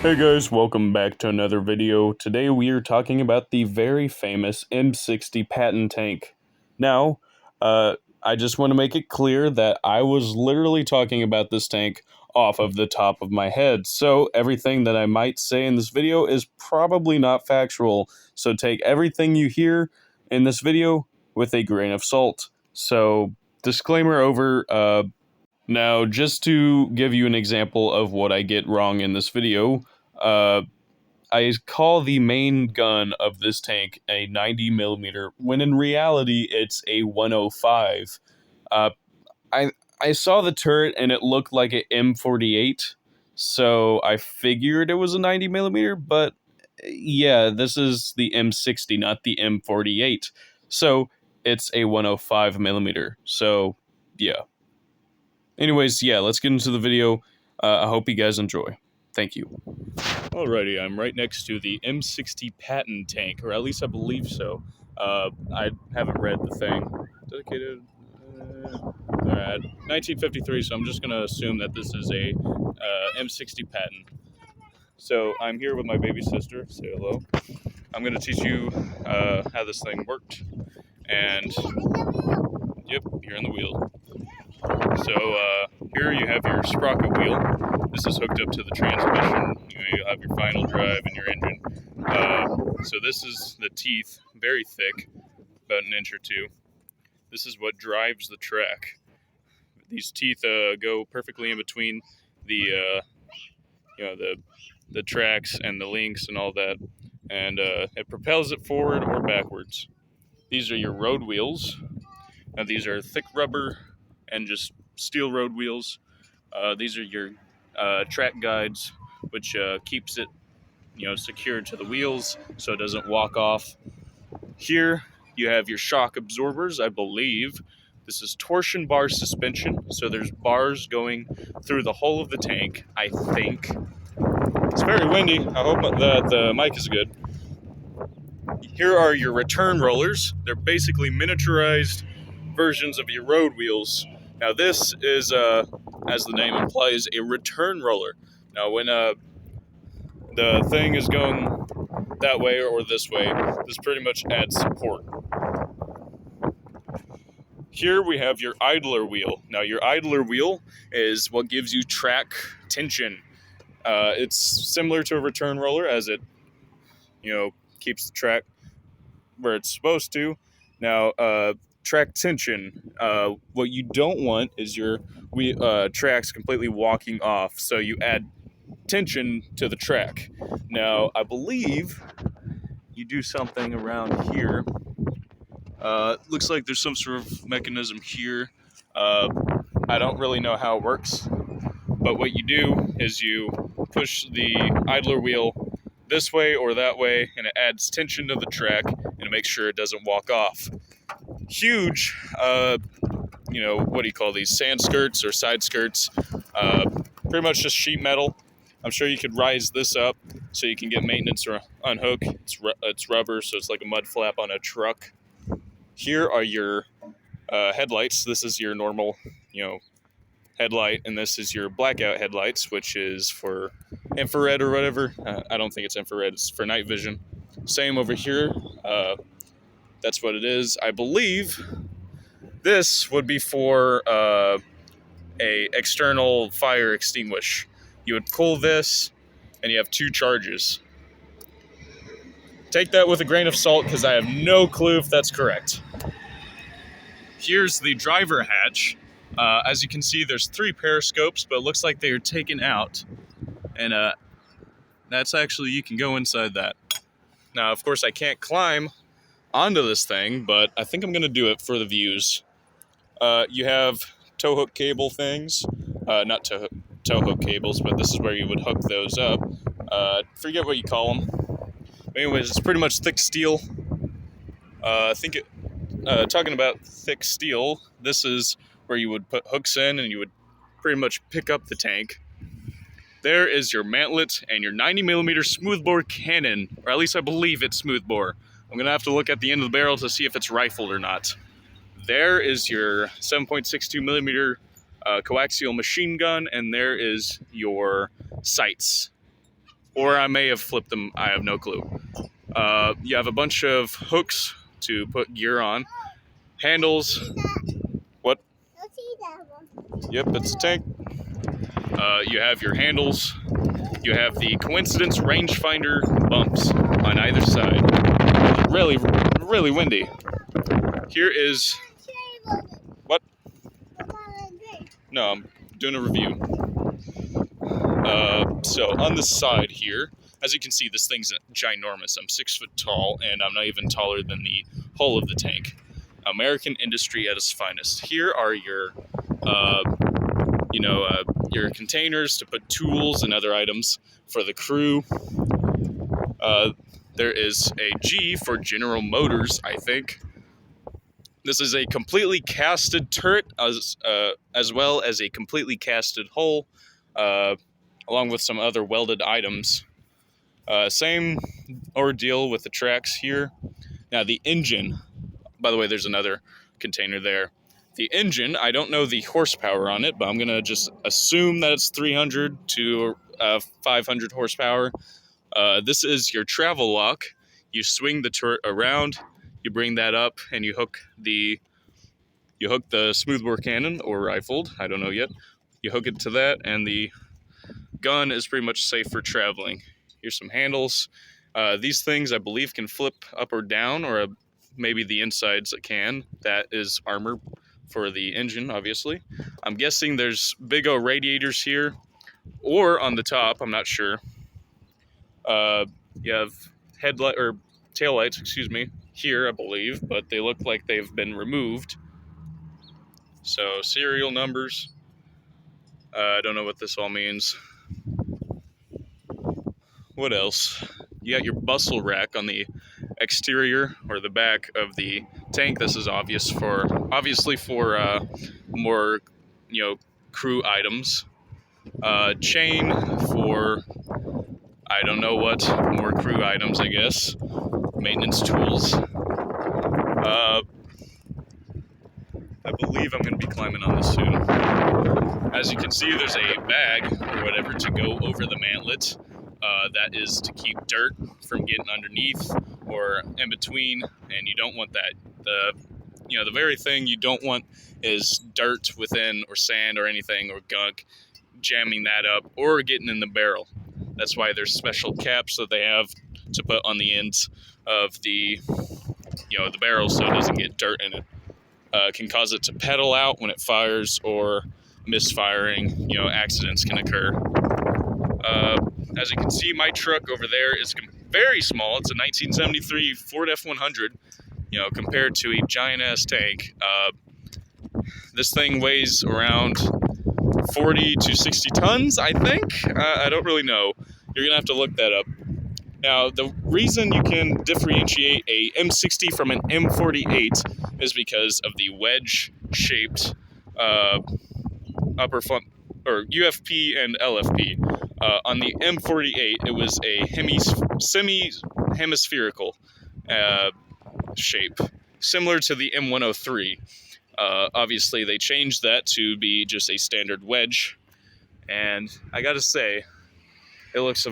Hey guys, welcome back to another video. Today we are talking about the very famous M60 Patton tank. Now, I just want to make it clear that I was literally talking about this tank off of the top of my head, so everything that I might say in this video is probably not factual, so take everything you hear in this video with a grain of salt. So, disclaimer over. Now, just to give you an example of what I get wrong in this video, uh, I call the main gun of this tank a 90 millimeter, when in reality it's a 105. Uh, I I saw the turret and it looked like an M48, so I figured it was a 90 millimeter. But yeah, this is the M60, not the M48, so it's a 105 millimeter. So yeah. Anyways, yeah, let's get into the video. I hope you guys enjoy. Thank you. Alrighty, I'm right next to the M60 Patton tank, or at least I believe so. I haven't read the thing. Dedicated. Alright, 1953, so I'm just going to assume that this is a M60 Patton. So I'm here with my baby sister. Say hello. I'm going to teach you how this thing worked. And, yep, you're in the wheel. So here you have your sprocket wheel. This is hooked up to the transmission. You'll have your final drive and your engine. So this is the teeth, very thick, about an inch or two. This is what drives the track. These teeth go perfectly in between the the tracks and the links and all that, and it propels it forward or backwards. These are your road wheels. Now these are thick rubber and just steel road wheels. These are your track guides, which keeps it, secured to the wheels so it doesn't walk off. Here you have your shock absorbers, I believe. This is torsion bar suspension, so there's bars going through the whole of the tank, I think. It's very windy. I hope that the mic is good. Here are your return rollers. They're basically miniaturized versions of your road wheels. Now this is, as the name implies, a return roller. Now when the thing is going that way or this way, this pretty much adds support. Here we have your idler wheel. Now your idler wheel is what gives you track tension. It's similar to a return roller, as it, keeps the track where it's supposed to. Now, track tension. What you don't want is your tracks completely walking off, so you add tension to the track. Now, I believe you do something around here. Looks like there's some sort of mechanism here. I don't really know how it works, but what you do is you push the idler wheel this way or that way, and it adds tension to the track, and it makes sure it doesn't walk off. Huge, what do you call these? Sand skirts or side skirts. Pretty much just sheet metal. I'm sure you could rise this up so you can get maintenance or unhook. It's rubber, so it's like a mud flap on a truck. Here are your headlights. This is your normal, headlight, and this is your blackout headlights, which is for infrared or whatever. I don't think it's infrared. It's for night vision. Same over here. That's what it is. I believe this would be for a external fire extinguish. You would pull this, and you have two charges. Take that with a grain of salt, because I have no clue if that's correct. Here's the driver hatch. As you can see, there's 3 periscopes, but it looks like they are taken out. And that's actually, you can go inside that. Now, of course, I can't climb onto this thing, but I think I'm going to do it for the views. You have tow hook cable things. Not tow hook cables, but this is where you would hook those up. Forget what you call them. But anyways, it's pretty much thick steel. Talking about thick steel, this is where you would put hooks in and you would pretty much pick up the tank. There is your mantlet and your 90 millimeter smoothbore cannon, or at least I believe it's smoothbore. I'm going to have to look at the end of the barrel to see if it's rifled or not. There is your 7.62 millimeter coaxial machine gun, and there is your sights. or I may have flipped them. I have no clue. You have a bunch of hooks to put gear on, handles. What? Yep, it's a tank. You have your handles. You have the coincidence rangefinder bumps on either side. Really, really windy. Here is what? No, I'm doing a review. So on the side here, as you can see, this thing's ginormous. I'm 6 foot tall, and I'm not even taller than the hull of the tank. American industry at its finest. Here are your, your containers to put tools and other items for the crew. There is a G for General Motors, I think. This is a completely casted turret, as well as a completely casted hull, along with some other welded items. Same ordeal with the tracks here. Now the engine, by the way, there's another container there. The engine, I don't know the horsepower on it, but I'm going to just assume that it's 300 to 500 horsepower. This is your travel lock. You swing the turret around, you bring that up, and you hook the smoothbore cannon or rifled. I don't know yet. You hook it to that, and the gun is pretty much safe for traveling. Here's some handles. These things, I believe, can flip up or down, or maybe the insides can. That is armor for the engine, obviously. I'm guessing there's big old radiators here, or on the top. I'm not sure. You have headlight or taillights, here, I believe, but they look like they've been removed. So serial numbers. I don't know what this all means. What else? You got your bustle rack on the exterior or the back of the tank. This is obviously for more, crew items. Chain for I don't know what, more crew items, I guess. Maintenance tools. I believe I'm going to be climbing on this soon. As you can see, there's a bag or whatever to go over the mantlet. That is to keep dirt from getting underneath or in between, and you don't want that. The very thing you don't want is dirt within, or sand or anything, or gunk, jamming that up or getting in the barrel. That's why there's special caps that they have to put on the ends of the barrel so it doesn't get dirt in it. Can cause it to pedal out when it fires, or misfiring, accidents can occur. As you can see, my truck over there is very small. It's a 1973 Ford F-100, compared to a giant-ass tank. This thing weighs around 40 to 60 tons, I think. I don't really know. You're going to have to look that up. Now, the reason you can differentiate a M60 from an M48 is because of the wedge-shaped upper front, or UFP and LFP. On the M48, it was a semi-hemispherical shape, similar to the M103. Obviously, they changed that to be just a standard wedge, and I gotta say, it looks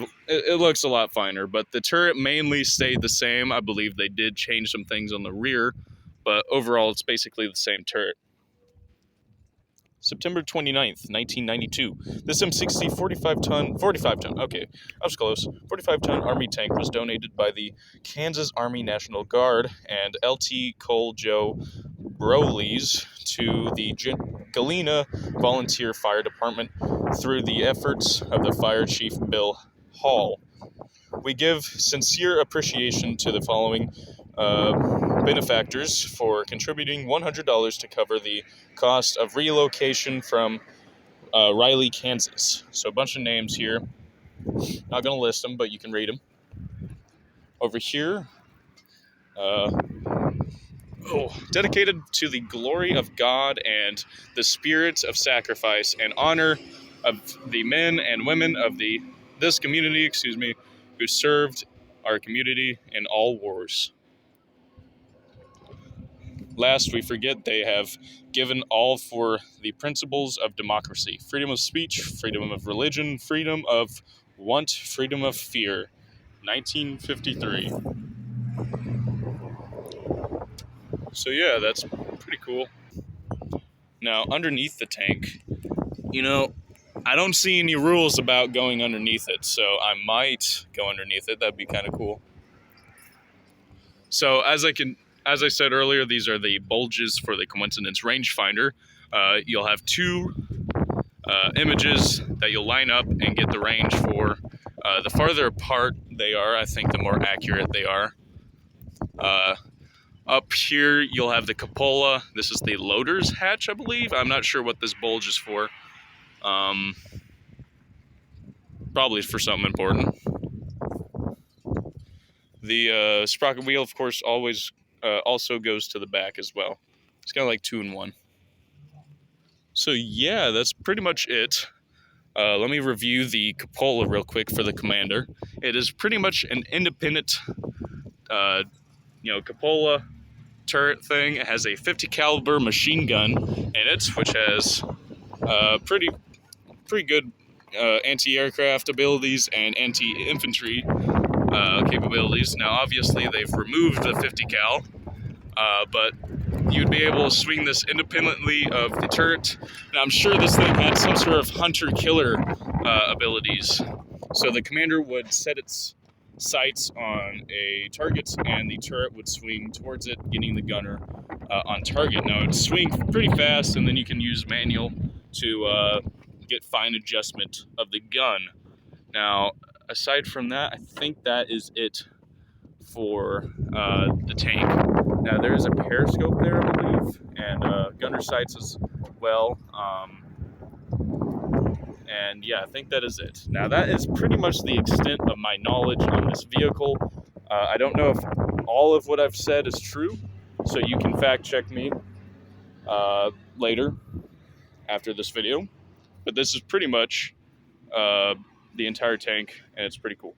a lot finer, but the turret mainly stayed the same. I believe they did change some things on the rear, but overall it's basically the same turret. September 29th, 1992. This M60 45 ton, okay, I was close. 45-ton Army tank was donated by the Kansas Army National Guard and L.T. Cole Joe Broleys to the Galena Volunteer Fire Department through the efforts of the Fire Chief Bill Hall. We give sincere appreciation to the following benefactors for contributing $100 to cover the cost of relocation from Riley, Kansas. So a bunch of names here. Not going to list them, but you can read them. Over here, dedicated to the glory of God and the spirit of sacrifice and honor of the men and women of this community, who served our community in all wars. Last, we forget they have given all for the principles of democracy, freedom of speech, freedom of religion, freedom of Want Freedom of Fear, 1953. So yeah, that's pretty cool. Now, underneath the tank, you know, I don't see any rules about going underneath it, so I might go underneath it. That'd be kind of cool. So as I said earlier, these are the bulges for the coincidence rangefinder. You'll have two images that you'll line up and get the range for. The farther apart they are, I think the more accurate they are. Up here, you'll have the cupola. This is the loader's hatch, I believe. I'm not sure what this bulge is for. Probably for something important. The sprocket wheel, of course, always also goes to the back as well. It's kind of like 2 in 1. So yeah, that's pretty much it. Let me review the cupola real quick for the Commander. It is pretty much an independent, cupola turret thing. It has a 50 caliber machine gun in it, which has pretty good anti-aircraft abilities and anti-infantry capabilities. Now, obviously, they've removed the 50 cal, but you'd be able to swing this independently of the turret. And I'm sure this thing had some sort of hunter-killer abilities. So the commander would set its sights on a target, and the turret would swing towards it, getting the gunner on target. Now, it would swing pretty fast, and then you can use manual to get fine adjustment of the gun. Now, aside from that, I think that is it for the tank. Now, there is a periscope there, I believe, and gunner sights as well. And yeah, I think that is it. Now, that is pretty much the extent of my knowledge on this vehicle. I don't know if all of what I've said is true, so you can fact check me later after this video. But this is pretty much the entire tank, and it's pretty cool.